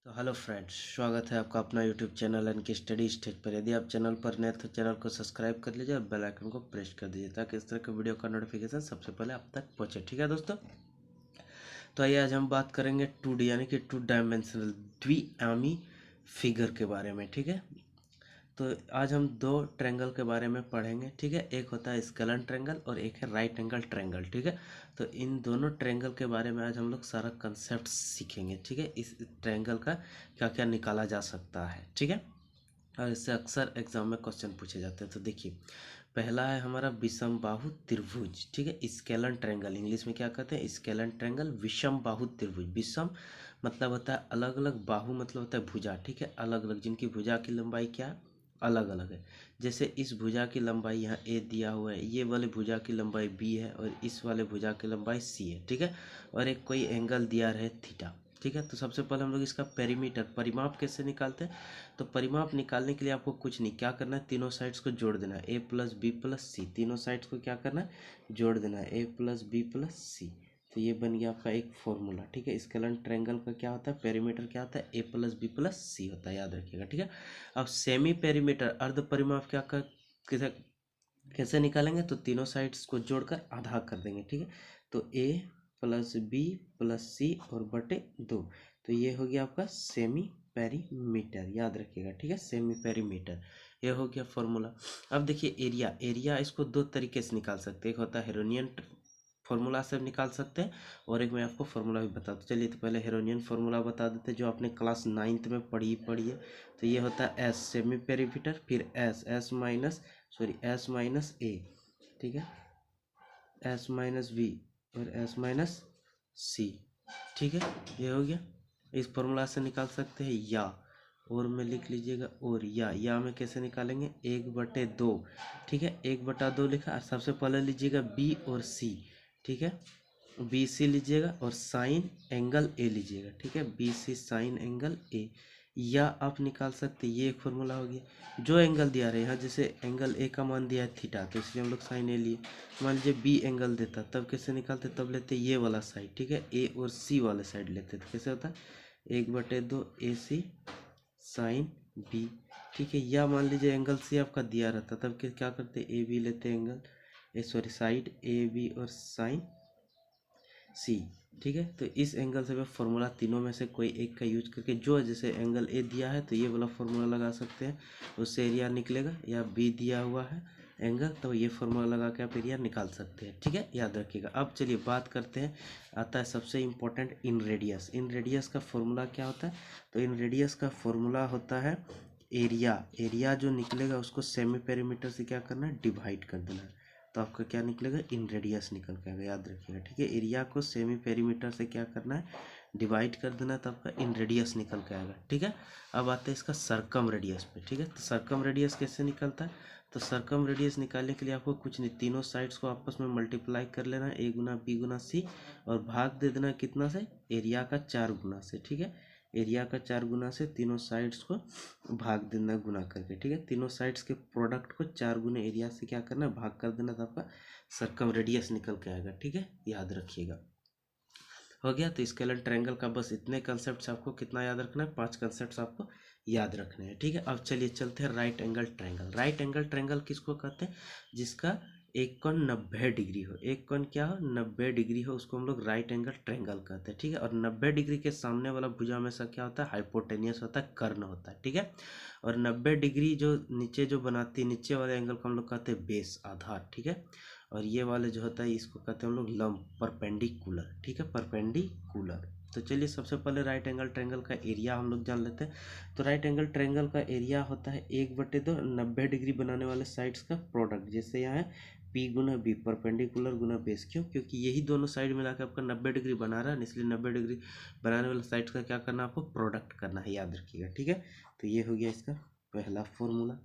तो hello friends, स्वागत है आपका अपना यूट्यूब चैनल एन की स्टडी स्टेज पर। यदि आप चैनल पर नए तो चैनल को सब्सक्राइब कर लीजिए और बेल आइकन को प्रेस कर दीजिए ताकि इस तरह के वीडियो का नोटिफिकेशन सबसे पहले आप तक पहुंचे। ठीक है दोस्तों, तो आइए आज हम बात करेंगे 2D यानी कि 2 डायमेंशनल द्विआयामी फिगर के बारे में। ठीक है, तो आज हम दो ट्रायंगल के बारे में पढ़ेंगे। ठीक है, एक होता है स्केलर ट्रायंगल और एक है राइट एंगल ट्रायंगल। ठीक है, तो इन दोनों ट्रायंगल के बारे में आज हम लोग सारा कंसेप्ट सीखेंगे। ठीक है, इस ट्रायंगल का क्या क्या निकाला जा सकता है। ठीक है, और इससे अक्सर एग्जाम में क्वेश्चन पूछे जाते हैं। तो देखिए, पहला है हमारा विषम बाहु त्रिभुज। ठीक है, स्केलर ट्रायंगल, इंग्लिश में क्या कहते हैं, स्केलर ट्रायंगल। विषम बाहु त्रिभुज, विषम मतलब होता है अलग अलग, बाहु मतलब होता है भुजा। ठीक है, अलग अलग, जिनकी भुजा की लंबाई क्या है, अलग अलग है। जैसे इस भुजा की लंबाई यहाँ ए दिया हुआ है, ये वाले भुजा की लंबाई बी है और इस वाले भुजा की लंबाई सी है। ठीक है, और एक कोई एंगल दिया रहे थीटा। ठीक है, तो सबसे पहले हम लोग इसका पेरीमीटर, परिमाप कैसे निकालते हैं। तो परिमाप निकालने के लिए आपको कुछ नहीं, क्या करना है, तीनों साइड्स को जोड़ देना है, ए प्लस बी प्लस सी। तीनों साइड्स को क्या करना है, जोड़ देना है, ए प्लस बी प्लस सी। तो ये बन गया आपका एक फॉर्मूला। ठीक है, स्केलर ट्रायंगल का क्या होता है, पेरीमीटर क्या होता है, ए प्लस बी प्लस सी होता है, याद रखिएगा। ठीक है, अब सेमी पेरीमीटर अर्ध परिमाप क्या कर कैसे कैसे निकालेंगे, तो तीनों साइड्स को जोड़कर आधा कर देंगे। ठीक है, तो ए प्लस बी प्लस सी और बटे 2, तो ये हो गया आपका सेमी पेरीमीटर, याद रखिएगा। ठीक है, सेमी पेरीमीटर, ये हो गया फॉर्मूला। अब देखिए एरिया, एरिया इसको दो तरीके से निकाल सकते हैं, एक होता है हेरोनियन फॉर्मूला से निकाल सकते हैं और एक मैं आपको फॉर्मूला भी बता दूँ। चलिए, तो पहले हेरोनियन फॉर्मूला बता देते हैं जो आपने क्लास 9th में पढ़ी है। तो ये होता है एस सेमी पेरीमीटर, फिर एस माइनस ए। ठीक है, एस माइनस वी और एस माइनस सी। ठीक है, ये हो गया, इस फॉर्मूला से निकाल सकते हैं। या और में लिख लीजिएगा, और या में कैसे निकालेंगे, 1/2। ठीक है, 1/2 लिखा, सबसे पहले लीजिएगा बी और सी। ठीक है, बी सी लीजिएगा और साइन एंगल ए लीजिएगा। ठीक है, B C sine angle A, या आप निकाल सकते, ये एक फॉर्मूला हो गया। जो एंगल दिया रहे यहाँ, जैसे एंगल ए का मान दिया है थीटा, तो इसलिए हम लोग साइन ए लिए। मान लीजिए बी एंगल देता, तब कैसे निकालते, तब लेते ये वाला साइड। ठीक है, ए और सी वाले साइड लेते, तो कैसे होता है 1/2 ए सी साइन बी। ठीक है, या मान लीजिए एंगल सी आपका दिया रहता, तब क्या करते, ए बी लेते एंगल साइड ए बी और साइन सी। ठीक है, तो इस एंगल से फॉर्मूला तीनों में से कोई एक का यूज करके, जो जैसे एंगल ए दिया है तो ये वाला फॉर्मूला लगा सकते हैं, उससे एरिया निकलेगा। या बी दिया हुआ है एंगल, तो ये फॉर्मूला लगा के आप एरिया निकाल सकते हैं। ठीक है, याद रखिएगा। अब चलिए बात करते हैं, आता है सबसे important in radius. In radius का फॉर्मूला क्या होता है, तो इन रेडियस का फॉर्मूला होता है एरिया। एरिया जो निकलेगा उसको सेमी पेरीमीटर से क्या करना है, डिवाइड कर देना है, तो आपका क्या निकलेगा, इन रेडियस निकल के आएगा, याद रखिएगा। ठीक है, एरिया को सेमी पेरीमीटर से क्या करना है, डिवाइड कर देना, तो आपका इन रेडियस निकल के आएगा। ठीक है, अब आते हैं इसका सरकम रेडियस पे। ठीक है, तो सरकम रेडियस कैसे निकलता है, तो सरकम रेडियस निकालने के लिए आपको कुछ नहीं, तीनों साइड्स को आपस में मल्टीप्लाई कर लेना है, ए गुना बी गुना सी, और भाग दे देना कितना से, एरिया का 4 गुना से। ठीक है, एरिया का 4 गुना से तीनों साइड्स को भाग देना गुना करके। ठीक है, तीनों साइड्स के प्रोडक्ट को 4 गुने एरिया से क्या करना है, भाग कर देना, तो आपका सरकम रेडियस निकल के आएगा। ठीक है, याद रखिएगा। हो गया, तो स्केलर ट्रायंगल का बस इतने कंसेप्ट आपको कितना याद रखना है, 5 कंसेप्ट आपको याद रखने हैं। ठीक है, अब चलिए चलते हैं right angle triangle. Right angle triangle किसको कहते हैं, जिसका एक कोण 90 डिग्री हो। एक कोण क्या हो, 90 डिग्री हो, उसको हम लोग राइट एंगल ट्रायंगल कहते हैं। ठीक है, और 90 डिग्री के सामने वाला भुजा हमेशा क्या होता है, हाइपोटेनियस होता है, कर्ण होता है। ठीक है, और 90 डिग्री जो नीचे जो बनाती है, नीचे वाले एंगल को हम लोग कहते हैं बेस, आधार। ठीक है, और ये वाले जो होता है इसको कहते हैं हम लोग लंब, परपेंडिकुलर। ठीक है, परपेंडिकुलर। तो चलिए सबसे पहले राइट एंगल ट्रायंगल का एरिया हम लोग जान लेते हैं। तो राइट एंगल ट्रायंगल का एरिया होता है 1/2 90 डिग्री बनाने वाले साइड्स का प्रोडक्ट। जैसे यहाँ है पी गुना बी, परपेंडिकुलर गुना बेस। क्यों, क्योंकि यही दोनों साइड मिला के आपका 90 डिग्री बना रहा है, इसलिए 90 डिग्री बनाने वाले साइड्स का क्या करना है, आपको प्रोडक्ट करना है, याद रखिएगा। ठीक है, तो ये हो गया इसका पहला फॉर्मूला।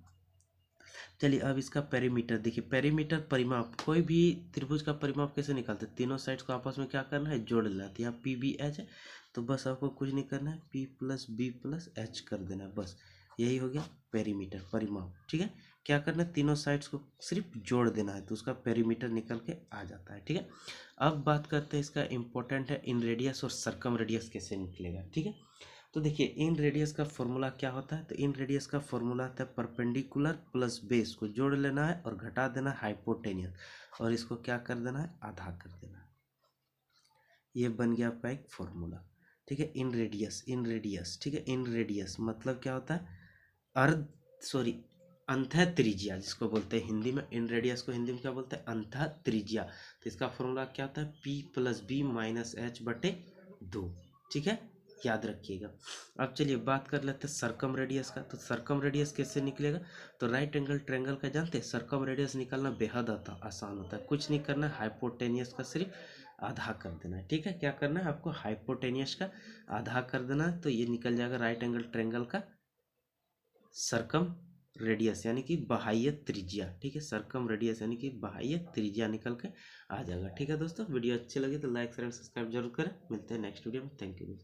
चलिए अब इसका पेरीमीटर देखिए, पेरीमीटर परिमाप, कोई भी त्रिभुज का परिमाप कैसे निकालते हैं, तीनों साइड्स को आपस में क्या करना है, जोड़ लेना है। यहाँ पी बी एच है, तो बस आपको कुछ नहीं करना है, P plus B plus H कर देना है, बस यही हो गया पेरीमीटर, परिमाप। ठीक है, क्या करना है, तीनों साइड्स को सिर्फ जोड़ देना है, तो उसका पेरीमीटर निकल के आ जाता है। ठीक है, अब बात करते हैं इसका इम्पोर्टेंट है इन रेडियस और सरकम रेडियस कैसे निकलेगा। ठीक है, तो देखिए इन रेडियस का फॉर्मूला क्या होता है, तो इन रेडियस का फॉर्मूला होता है परपेंडिकुलर प्लस बेस को जोड़ लेना है और घटा देना है हाइपोटेनियस, और इसको क्या कर देना है, आधा कर देना है। ये बन गया आपका एक फॉर्मूला। ठीक है, इन रेडियस, ठीक है, इन रेडियस मतलब क्या होता है, अंतः त्रिज्या जिसको बोलते हैं हिंदी में, इन रेडियस को हिंदी में क्या बोलते हैं, अंतः त्रिज्या। तो इसका फॉर्मूला क्या होता है, P + B - H/2। ठीक है, याद रखिएगा। अब चलिए बात कर लेते हैं सरकम रेडियस का। तो सरकम रेडियस कैसे निकलेगा, तो राइट एंगल ट्रायंगल का जानते हैं सरकम रेडियस निकालना बेहद आसान होता है। कुछ नहीं करना है, हाइपोटेनियस का सिर्फ आधा कर देना है। ठीक है, क्या करना है आपको, हाइपोटेनियस का आधा कर देना है, तो ये निकल जाएगा राइट एंगल ट्रायंगल का सरकम रेडियस यानी कि बाह्य त्रिज्या। ठीक है, सरकम रेडियस यानी कि बाह्य त्रिज्या निकल के आ जाएगा। ठीक है दोस्तों, वीडियो अच्छी लगी तो लाइक शेयर सब्सक्राइब जरूर करें। मिलते हैं नेक्स्ट वीडियो में। Thank you.